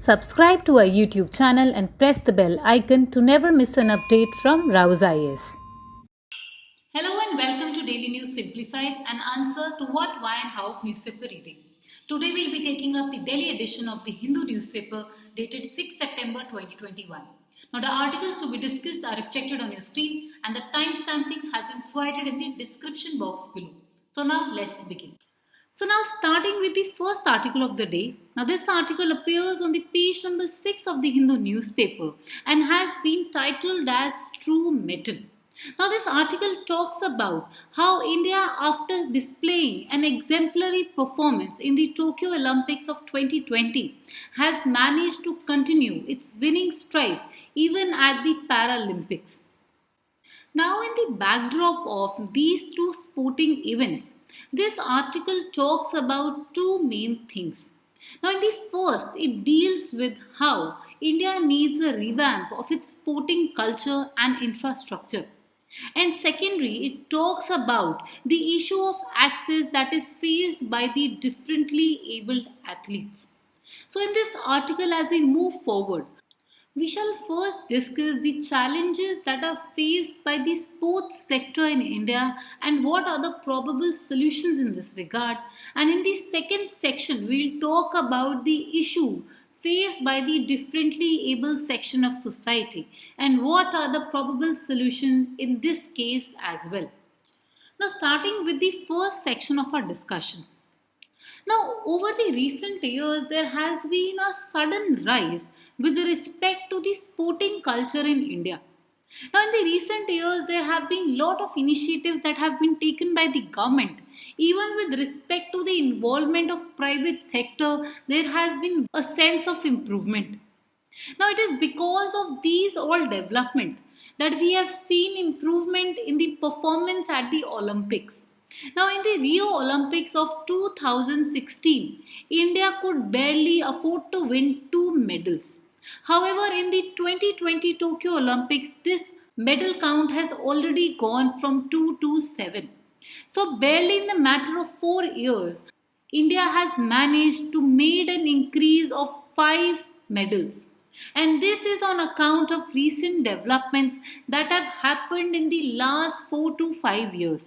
subscribe to our YouTube channel and press the bell icon to never miss an update from RAU'S IAS. Hello and welcome to Daily News Simplified, an answer to what, why and how of newspaper reading. Today we'll be taking up the daily edition of the Hindu newspaper dated 6 September 2021. Now the articles to be discussed are reflected on your screen and the timestamping has been provided in the description box below. So now let's begin. So now starting with the first article of the day. Now this article appears on the page number 6 of the Hindu newspaper and has been titled as True Mettle. Now this article talks about how India, after displaying an exemplary performance in the Tokyo Olympics of 2020, has managed to continue its winning streak even at the Paralympics. Now in the backdrop of these two sporting events, this article talks about two main things. Now in the first, it deals with how India needs a revamp of its sporting culture and infrastructure. And secondary, it talks about the issue of access that is faced by the differently abled athletes. So in this article, as we move forward, we shall first discuss the challenges that are faced by the sports sector in India and what are the probable solutions in this regard. And in the second section, we will talk about the issue faced by the differently able section of society and what are the probable solutions in this case as well. Now starting with the first section of our discussion. Now over the recent years there has been a sudden rise with respect to the sporting culture in India. Now in the recent years there have been lot of initiatives that have been taken by the government. Even with respect to the involvement of private sector, there has been a sense of improvement. Now it is because of these all development that we have seen improvement in the performance at the Olympics. Now in the Rio Olympics of 2016, India could barely afford to win 2 medals. However, in the 2020 Tokyo Olympics, this medal count has already gone from 2 to 7. So barely in the matter of 4 years, India has managed to make an increase of 5 medals. And this is on account of recent developments that have happened in the last 4 to 5 years.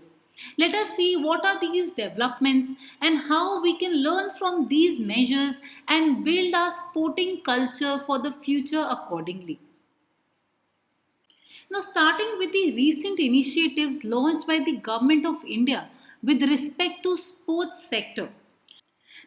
Let us see what are these developments and how we can learn from these measures and build our sporting culture for the future accordingly. Now starting with the recent initiatives launched by the Government of India with respect to sports sector.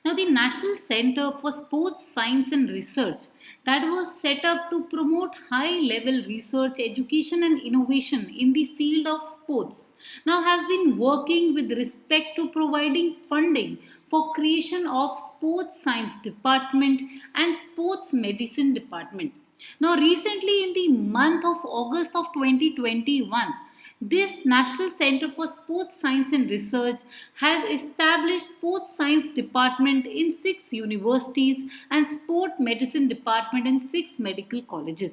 Now the National Centre for Sports Science and Research that was set up to promote high level research, education and innovation in the field of sports now has been working with respect to providing funding for creation of sports science department and sports medicine department. Now recently in the month of August of 2021, this National Center for Sports Science and Research has established sports science department in 6 universities and sport medicine department in 6 medical colleges.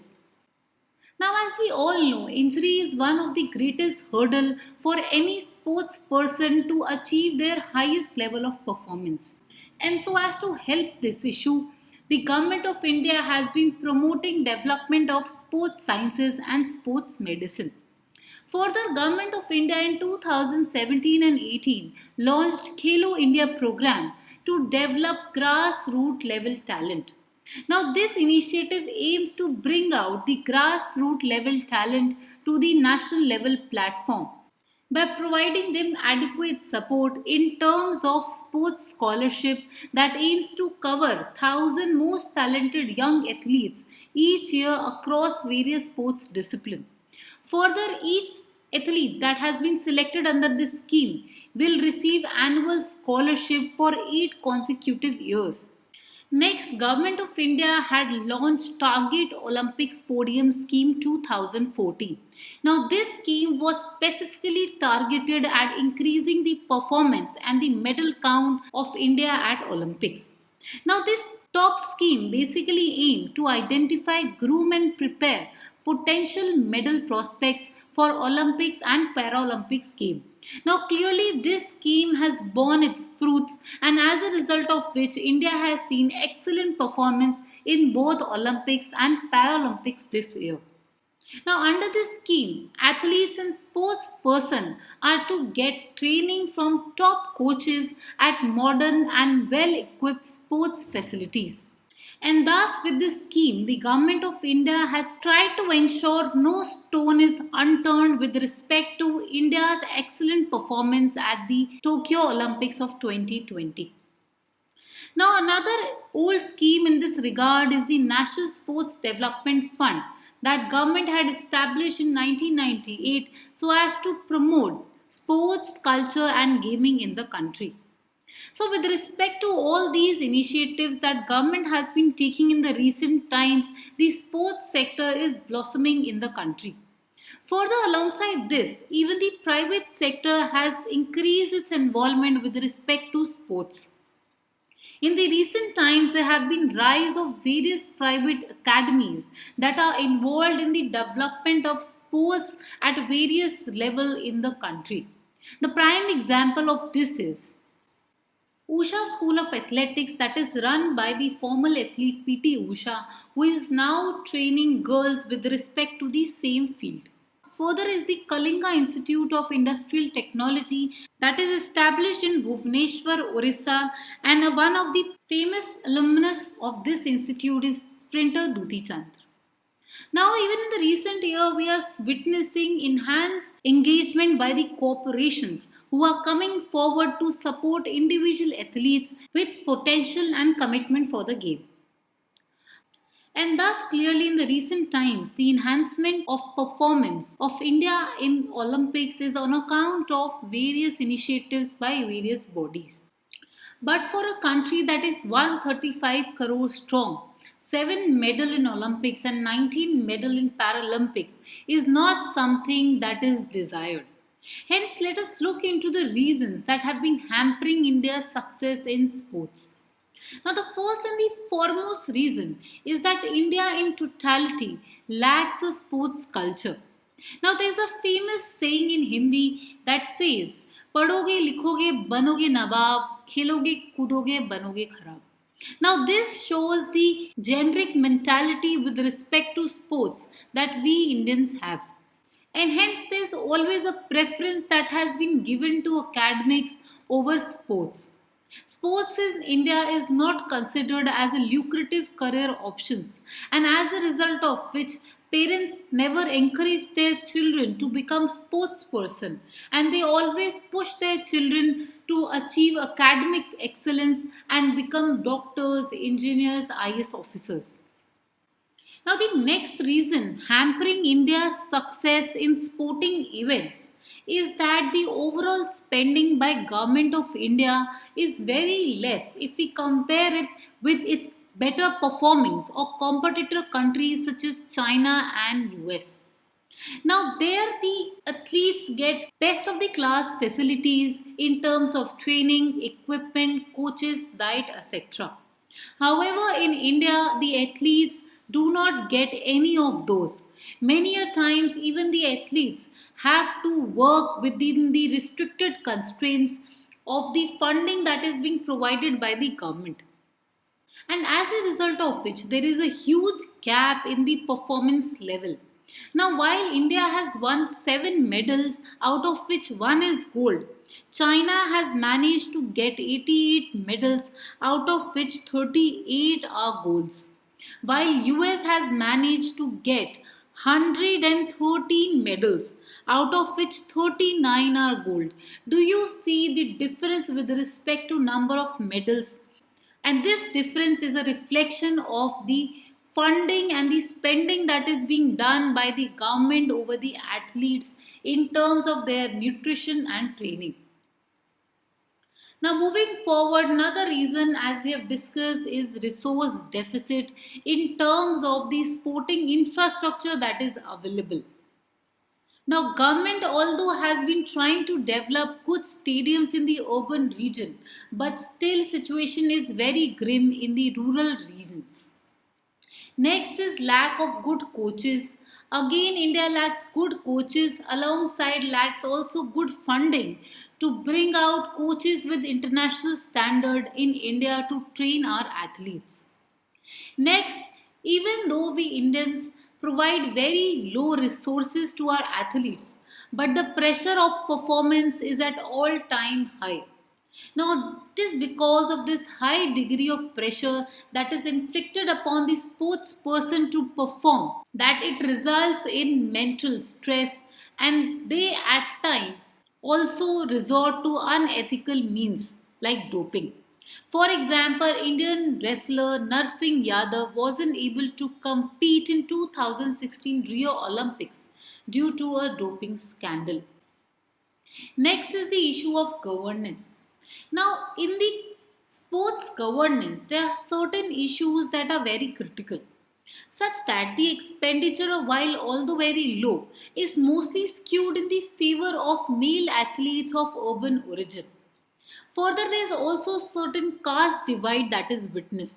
Now as we all know, injury is one of the greatest hurdle for any sports person to achieve their highest level of performance. And so as to help this issue, the Government of India has been promoting development of sports sciences and sports medicine. Further, Government of India in 2017 and 18 launched Khelo India program to develop grassroots level talent. Now this initiative aims to bring out the grassroots level talent to the national level platform by providing them adequate support in terms of sports scholarship that aims to cover 1,000 most talented young athletes each year across various sports disciplines. Further, each athlete that has been selected under this scheme will receive annual scholarship for 8 consecutive years. Next, Government of India had launched Target Olympics Podium Scheme 2014. Now this scheme was specifically targeted at increasing the performance and the medal count of India at Olympics. Now this top scheme basically aimed to identify, groom and prepare potential medal prospects for Olympics and Paralympics Games. Now clearly this scheme has borne its fruits and as a result of which India has seen excellent performance in both Olympics and Paralympics this year. Now, under this scheme, athletes and sports persons are to get training from top coaches at modern and well equipped sports facilities. And thus, with this scheme, the Government of India has tried to ensure no stone is unturned with respect to India's excellent performance at the Tokyo Olympics of 2020. Now, another old scheme in this regard is the National Sports Development Fund that government had established in 1998 so as to promote sports, culture and gaming in the country. So, with respect to all these initiatives that government has been taking in the recent times, the sports sector is blossoming in the country. Further, alongside this, even the private sector has increased its involvement with respect to sports. In the recent times, there have been rise of various private academies that are involved in the development of sports at various level in the country. The prime example of this is Usha School of Athletics that is run by the former athlete PT Usha, who is now training girls with respect to the same field. Further is the Kalinga Institute of Industrial Technology that is established in Bhubaneswar, Orissa, and one of the famous alumnus of this institute is sprinter Duti Chand. Now, even in the recent year, we are witnessing enhanced engagement by the corporations who are coming forward to support individual athletes with potential and commitment for the game. And thus, clearly, in the recent times, the enhancement of performance of India in Olympics is on account of various initiatives by various bodies. But for a country that is 135 crore strong, 7 medal in Olympics and 19 medal in Paralympics is not something that is desired. Hence, let us look into the reasons that have been hampering India's success in sports. Now, the first and the foremost reason is that India in totality lacks a sports culture. Now, there is a famous saying in Hindi that says, "पढ़ोगे लिखोगे बनोगे नवाब, खेलोगे कूदोगे बनोगे खराब." Now, this shows the generic mentality with respect to sports that we Indians have. And hence, there is always a preference that has been given to academics over sports. Sports in India is not considered as a lucrative career option, and as a result of which parents never encourage their children to become sports person, and they always push their children to achieve academic excellence and become doctors, engineers, IAS officers. Now, the next reason hampering India's success in sporting events is that the overall spending by government of India is very less if we compare it with its better performing or competitor countries such as China and US. Now, there the athletes get best of the class facilities in terms of training, equipment, coaches, diet, etc. However, in India, the athletes do not get any of those. Many a times, even the athletes have to work within the restricted constraints of the funding that is being provided by the government. And as a result of which, there is a huge gap in the performance level. Now, while India has won 7 medals, out of which 1 is gold, China has managed to get 88 medals, out of which 38 are golds, while US has managed to get 113 medals, out of which 39 are gold. Do you see the difference with respect to number of medals? And this difference is a reflection of the funding and the spending that is being done by the government over the athletes in terms of their nutrition and training. Now, moving forward, another reason, as we have discussed, is resource deficit in terms of the sporting infrastructure that is available. Now, government although has been trying to develop good stadiums in the urban region, but still situation is very grim in the rural regions. Next is lack of good coaches. Again, India lacks good coaches, alongside lacks also good funding to bring out coaches with international standard in India to train our athletes. Next, even though we Indians provide very low resources to our athletes, but the pressure of performance is at all time high. Now, it is because of this high degree of pressure that is inflicted upon the sports person to perform that it results in mental stress, and they at times also resort to unethical means like doping. For example, Indian wrestler Narsingh Yadav wasn't able to compete in 2016 Rio Olympics due to a doping scandal. Next is the issue of governance. Now, in the sports governance, there are certain issues that are very critical, such that the expenditure, while although very low, is mostly skewed in the favor of male athletes of urban origin. Further, there is also certain caste divide that is witnessed.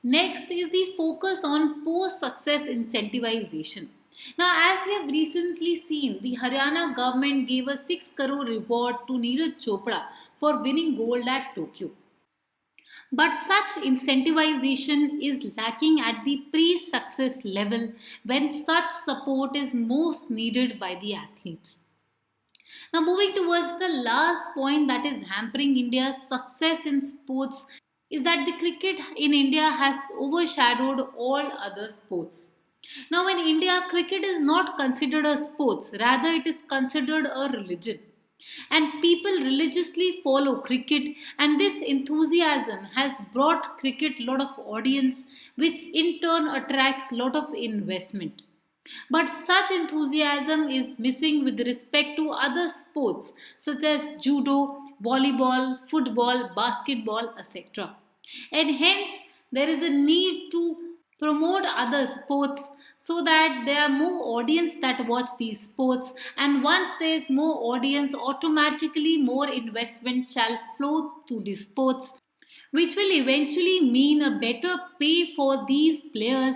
Next is the focus on post success incentivization. Now, as we have recently seen, the Haryana government gave a 6 crore reward to Neeraj Chopra for winning gold at Tokyo. But such incentivization is lacking at the pre success level when such support is most needed by the athletes. Now, moving towards the last point that is hampering India's success in sports is that the cricket in India has overshadowed all other sports. Now, in India, cricket is not considered a sport, rather, it is considered a religion. And people religiously follow cricket, and this enthusiasm has brought cricket a lot of audience, which in turn attracts a lot of investment. But such enthusiasm is missing with respect to other sports such as judo, volleyball, football, basketball, etc. And hence, there is a need to promote other sports so that there are more audience that watch these sports, and once there is more audience, automatically more investment shall flow to these sports, which will eventually mean a better pay for these players,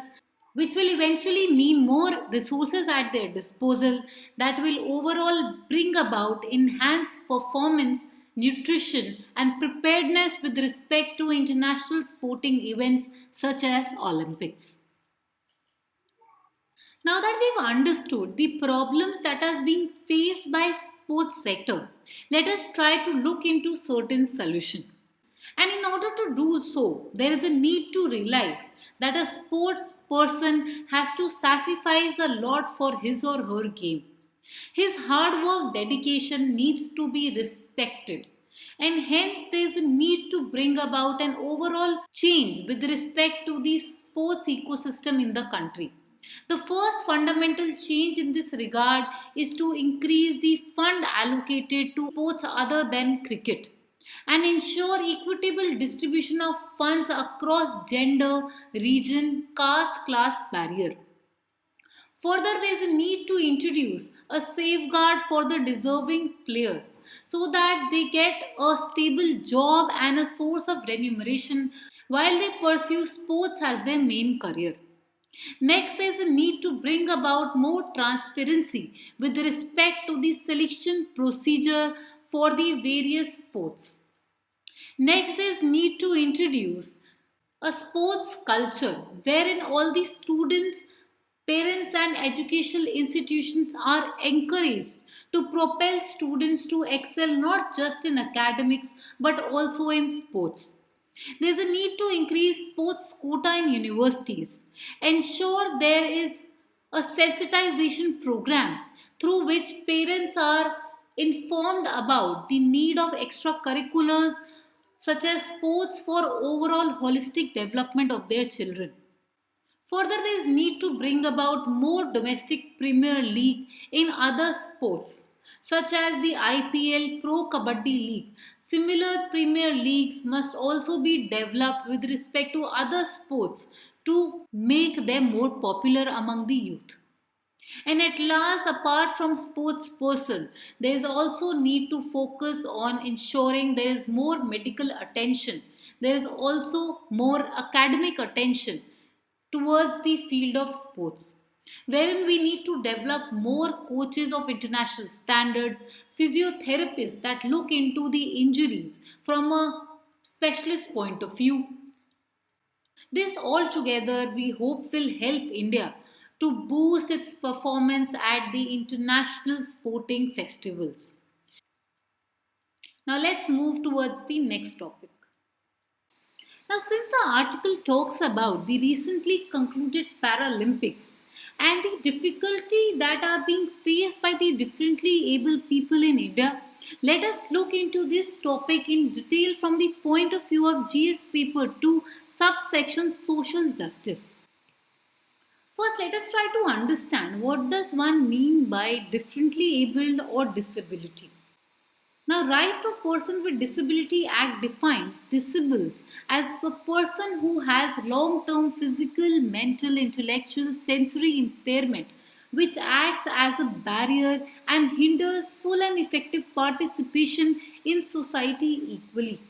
which will eventually mean more resources at their disposal that will overall bring about enhanced performance, nutrition, and preparedness with respect to international sporting events such as Olympics. Now that we've understood the problems that are being faced by sports sector, let us try to look into certain solution. And in order to do so, there is a need to realize that a sports person has to sacrifice a lot for his or her game. His hard work dedication needs to be respected, and hence there is a need to bring about an overall change with respect to the sports ecosystem in the country. The first fundamental change in this regard is to increase the fund allocated to sports other than cricket and ensure equitable distribution of funds across gender, region, caste, class barrier. Further, there is a need to introduce a safeguard for the deserving players so that they get a stable job and a source of remuneration while they pursue sports as their main career. Next, there is a need to bring about more transparency with respect to the selection procedure for the various sports. Next, there is need to introduce a sports culture wherein all the students, parents, and educational institutions are encouraged to propel students to excel not just in academics but also in sports. There is a need to increase sports quota in universities, ensure there is a sensitization program through which parents are informed about the need of extracurriculars such as sports for overall holistic development of their children. Further, there is need to bring about more domestic Premier League in other sports, such as the IPL Pro Kabaddi League. Similar Premier Leagues must also be developed with respect to other sports to make them more popular among the youth. And at last, apart from sports person, there is also need to focus on ensuring there is more medical attention. There is also more academic attention towards the field of sports, wherein we need to develop more coaches of international standards, physiotherapists that look into the injuries from a specialist point of view. This altogether we hope will help India to boost its performance at the international sporting festivals. Now let's move towards the next topic. Now, since the article talks about the recently concluded Paralympics and the difficulty that are being faced by the differently able people in India, let us look into this topic in detail from the point of view of GS paper 2 subsection social justice. First, let us try to understand what does one mean by differently abled or disability. Now, Right to Person with Disability Act defines disables as a person who has long-term physical, mental, intellectual, sensory impairment which acts as a barrier and hinders full and effective participation in society equally.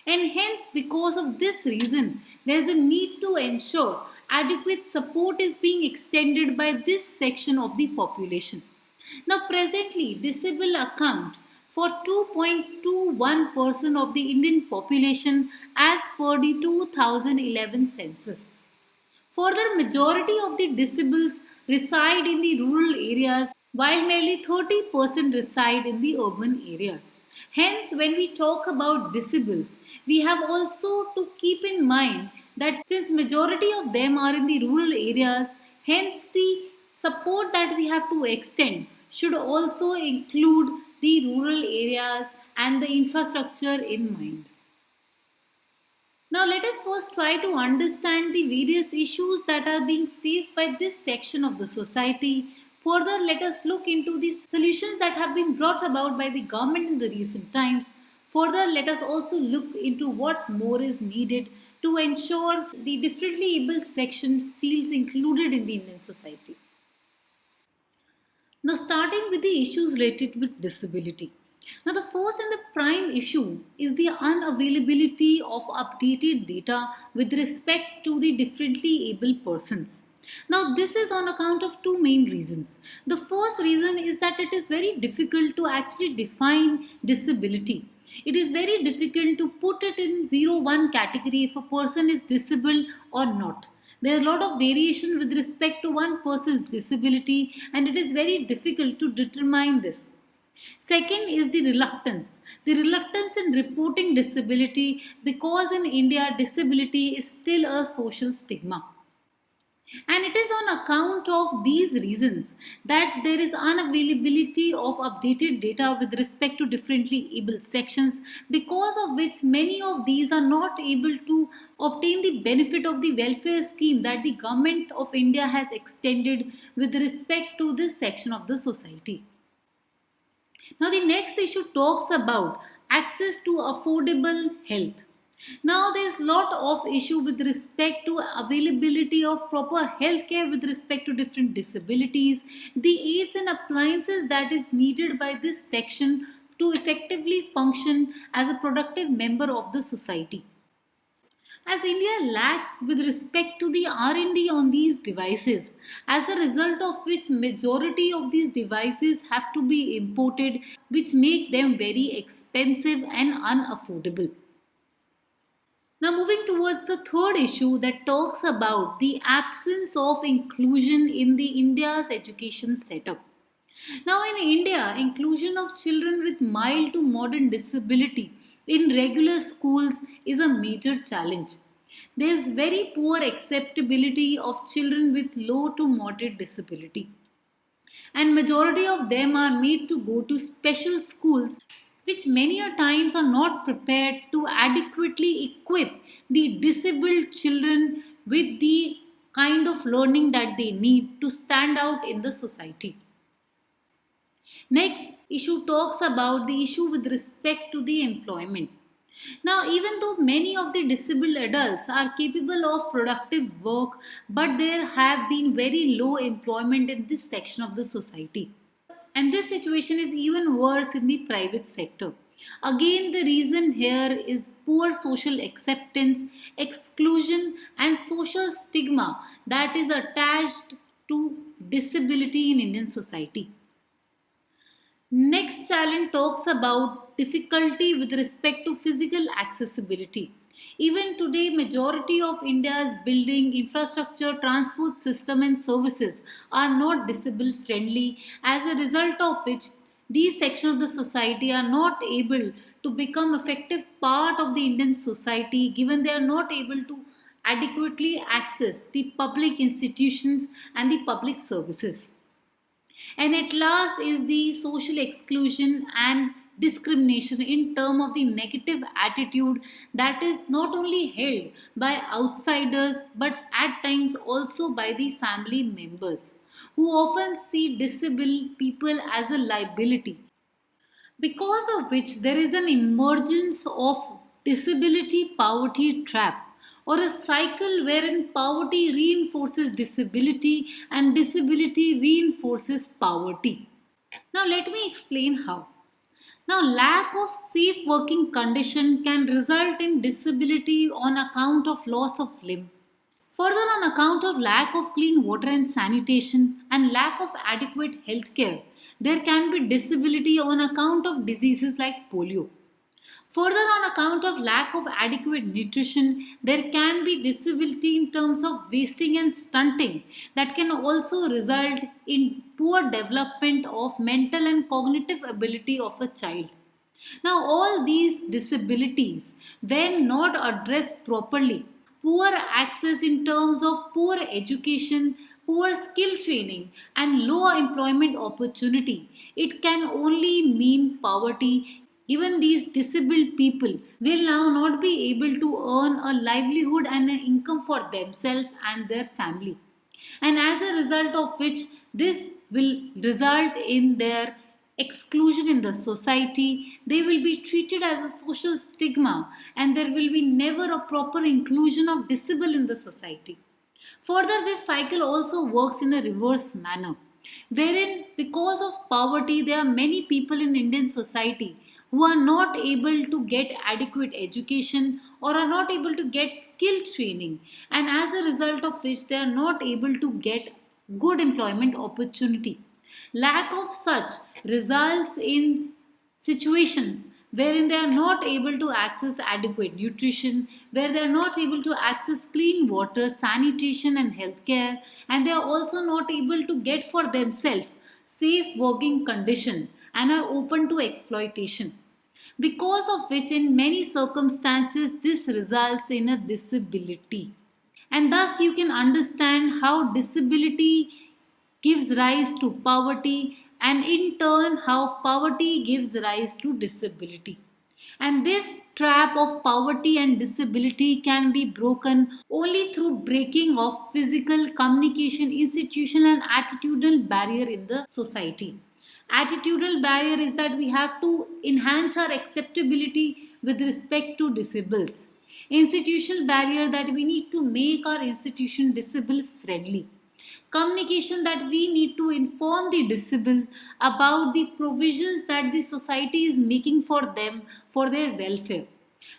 And hence, because of this reason, there is a need to ensure adequate support is being extended by this section of the population. Now, presently, disabled account for 2.21% of the Indian population as per the 2011 census. Further, majority of the disabled reside in the rural areas while merely 30% reside in the urban areas. Hence, when we talk about disabled, we have also to keep in mind that since majority of them are in the rural areas, hence the support that we have to extend should also include the rural areas and the infrastructure in mind. Now, let us first try to understand the various issues that are being faced by this section of the society. Further, let us look into the solutions that have been brought about by the government in the recent times. Further, let us also look into what more is needed to ensure the differently abled section feels included in the Indian society. Now, starting with the issues related with disability. Now, the first and the prime issue is the unavailability of updated data with respect to the differently able persons. Now, this is on account of two main reasons. The first reason is that it is very difficult to actually define disability. It is very difficult to put it in 0 1 category if a person is disabled or not. There is a lot of variation with respect to one person's disability, and it is very difficult to determine this. Second is the reluctance. The reluctance in reporting disability because in India disability is still a social stigma. And it is on account of these reasons that there is unavailability of updated data with respect to differently abled sections, because of which many of these are not able to obtain the benefit of the welfare scheme that the government of India has extended with respect to this section of the society. Now, the next issue talks about access to affordable health. Now, there's a lot of issue with respect to availability of proper healthcare with respect to different disabilities, the aids and appliances that is needed by this section to effectively function as a productive member of the society. As India lacks with respect to the R&D on these devices, as a result of which majority of these devices have to be imported, which make them very expensive and unaffordable. Now, moving towards the third issue that talks about the absence of inclusion in the India's education setup. Now, in India, inclusion of children with mild to moderate disability in regular schools is a major challenge. There is very poor acceptability of children with low to moderate disability, and majority of them are made to go to special schools which many a times are not prepared to adequately equip the disabled children with the kind of learning that they need to stand out in the society. Next issue talks about the issue with respect to the employment. Now, even though many of the disabled adults are capable of productive work, but there have been very low employment in this section of the society. And this situation is even worse in the private sector. Again, the reason here is poor social acceptance, exclusion, and social stigma that is attached to disability in Indian society. Next challenge talks about difficulty with respect to physical accessibility. Even today, majority of India's building, infrastructure, transport system and services are not disable friendly, as a result of which these sections of the society are not able to become effective part of the Indian society, given they are not able to adequately access the public institutions and the public services. And at last is the social exclusion and discrimination in term of the negative attitude that is not only held by outsiders but at times also by the family members, who often see disabled people as a liability, because of which there is an emergence of disability poverty trap, or a cycle wherein poverty reinforces disability and disability reinforces poverty. Now let me explain how. Now, lack of safe working condition can result in disability on account of loss of limb. Further, on account of lack of clean water and sanitation and lack of adequate health care, there can be disability on account of diseases like polio. Further, on account of lack of adequate nutrition, there can be disability in terms of wasting and stunting that can also result in poor development of mental and cognitive ability of a child. Now, all these disabilities, when not addressed properly, poor access in terms of poor education, poor skill training, and low employment opportunity, it can only mean poverty. Given these disabled people will now not be able to earn a livelihood and an income for themselves and their family. And as a result of which, this will result in their exclusion in the society. They will be treated as a social stigma, and there will be never a proper inclusion of disabled in the society. Further, this cycle also works in a reverse manner, wherein because of poverty, there are many people in Indian society who are not able to get adequate education or are not able to get skill training, and as a result of which they are not able to get good employment opportunity. Lack of such results in situations wherein they are not able to access adequate nutrition, where they are not able to access clean water, sanitation, and healthcare, and they are also not able to get for themselves safe working condition and are open to exploitation. Because of which, in many circumstances, this results in a disability. And thus, you can understand how disability gives rise to poverty, and in turn how poverty gives rise to disability. And this trap of poverty and disability can be broken only through breaking of physical, communication, institutional and attitudinal barrier in the society. Attitudinal barrier is that we have to enhance our acceptability with respect to disabled. Institutional barrier, that we need to make our institution disabled friendly. Communication, that we need to inform the disabled about the provisions that the society is making for them for their welfare.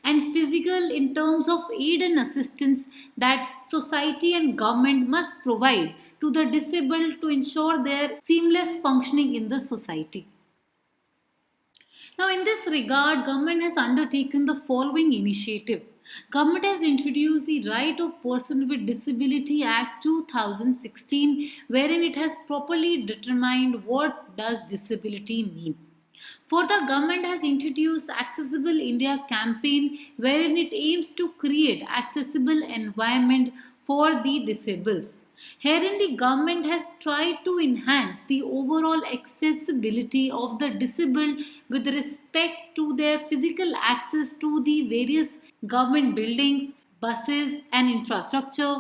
And physical, in terms of aid and assistance that society and government must provide to the disabled to ensure their seamless functioning in the society. Now, in this regard, government has undertaken the following initiative. Government has introduced the Right of Person with Disability Act 2016, wherein it has properly determined what does disability mean. Further, government has introduced Accessible India campaign, wherein it aims to create accessible environment for the disabled. Herein, the government has tried to enhance the overall accessibility of the disabled with respect to their physical access to the various government buildings, buses, and infrastructure,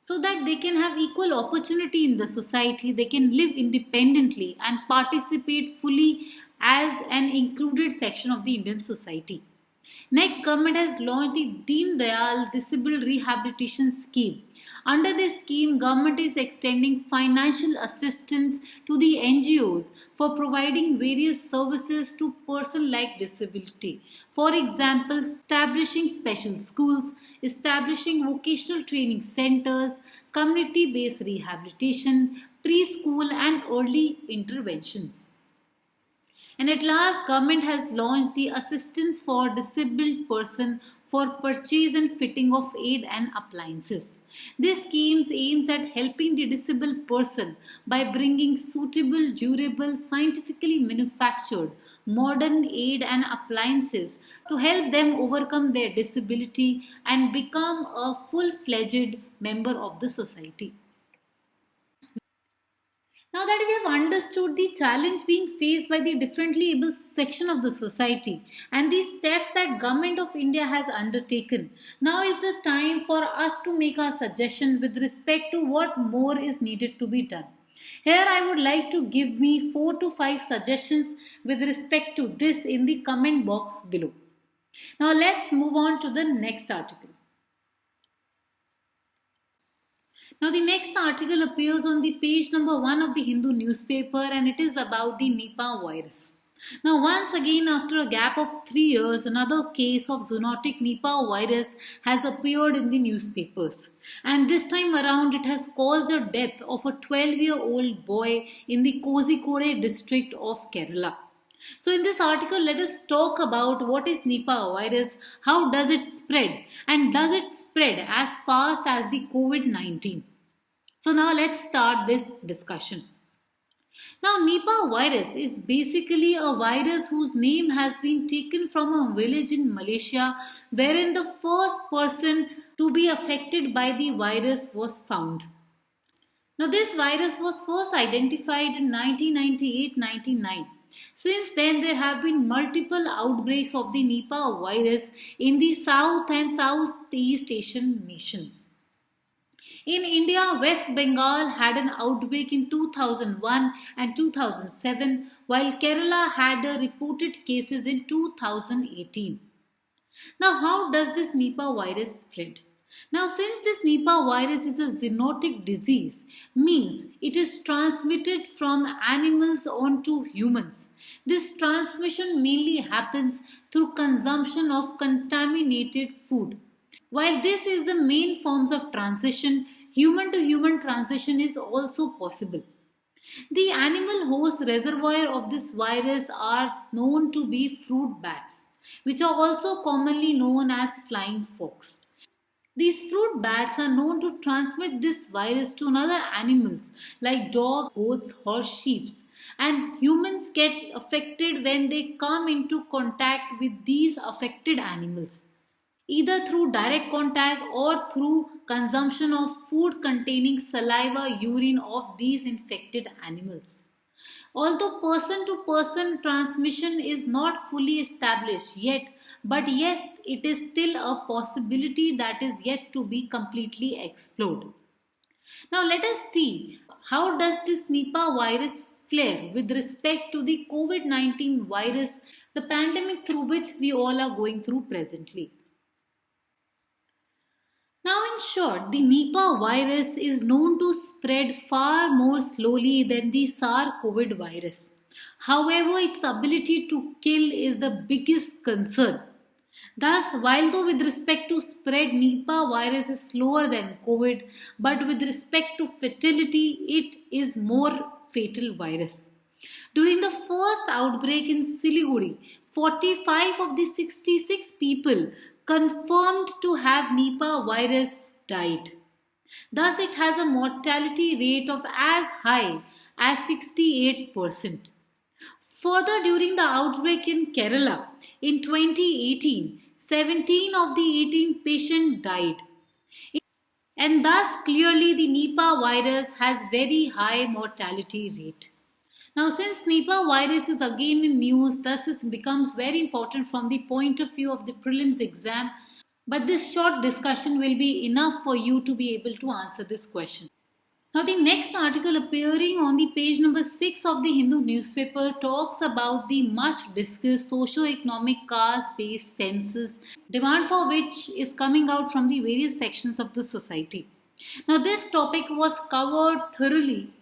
so that they can have equal opportunity in the society, they can live independently and participate fully as an included section of the Indian society. Next, government has launched the Deen Dayal Disability Rehabilitation Scheme. Under this scheme, government is extending financial assistance to the NGOs for providing various services to person like disability. For example, establishing special schools, establishing vocational training centers, community-based rehabilitation, preschool and early interventions. And at last, government has launched the assistance for disabled person for purchase and fitting of aid and appliances. This scheme aims at helping the disabled person by bringing suitable, durable, scientifically manufactured modern aid and appliances to help them overcome their disability and become a full-fledged member of the society. Now that we have understood the challenge being faced by the differently able section of the society and the steps that Government of India has undertaken, now is the time for us to make our suggestion with respect to what more is needed to be done. Here I would like to give me 4 to 5 suggestions with respect to this in the comment box below. Now let's move on to the next article. Now, the next article appears on the page number 1 of the Hindu newspaper and it is about the Nipah virus. Now, once again, after a gap of 3 years, another case of zoonotic Nipah virus has appeared in the newspapers. And this time around, it has caused the death of a 12-year-old boy in the Kozhikode district of Kerala. So in this article, let us talk about what is Nipah virus, how does it spread, and does it spread as fast as the COVID-19? So now let's start this discussion. Now Nipah virus is basically a virus whose name has been taken from a village in Malaysia wherein the first person to be affected by the virus was found. Now this virus was first identified in 1998-99. Since then, there have been multiple outbreaks of the Nipah virus in the South and Southeast Asian nations. In India, West Bengal had an outbreak in 2001 and 2007, while Kerala had reported cases in 2018. Now, how does this Nipah virus spread? Now, since this Nipah virus is a zoonotic disease, means it is transmitted from animals onto humans. This transmission mainly happens through consumption of contaminated food. While this is the main forms of transmission, human to human transmission is also possible. The animal host reservoir of this virus are known to be fruit bats, which are also commonly known as flying fox. These fruit bats are known to transmit this virus to other animals like dogs, goats, or sheep. And humans get affected when they come into contact with these affected animals, either through direct contact or through consumption of food containing saliva, urine of these infected animals. Although person to person transmission is not fully established yet, but yes, it is still a possibility that is yet to be completely explored. Now let us see how does this Nipah virus flare with respect to the COVID-19 virus, the pandemic through which we all are going through presently. Now, in short, the Nipah virus is known to spread far more slowly than the SARS-CoV virus. However, its ability to kill is the biggest concern. Thus, while though with respect to spread, Nipah virus is slower than COVID, but with respect to fatality, it is more fatal virus. During the first outbreak in Siliguri, 45 of the 66 people confirmed to have Nipah virus died. Thus, it has a mortality rate of as high as 68%. Further, during the outbreak in Kerala in 2018, 17 of the 18 patients died. And thus, clearly, the Nipah virus has very high mortality rate. Now, since Nipah virus is again in news, thus it becomes very important from the point of view of the prelims exam. But this short discussion will be enough for you to be able to answer this question. Now, the next article appearing on the page number 6 of the Hindu newspaper talks about the much discussed socio-economic caste-based census, demand for which is coming out from the various sections of the society. Now, this topic was covered thoroughly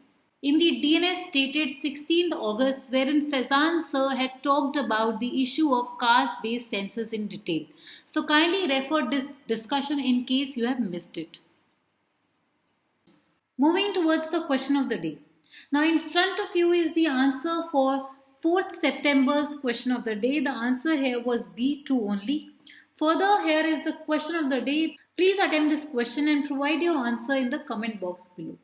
in the DNS dated 16th August, wherein Faizan sir had talked about the issue of caste-based census in detail. So kindly refer this discussion in case you have missed it. Moving towards the question of the day. Now in front of you is the answer for 4th September's question of the day. The answer here was B, 2 only. Further, here is the question of the day. Please attempt this question and provide your answer in the comment box below.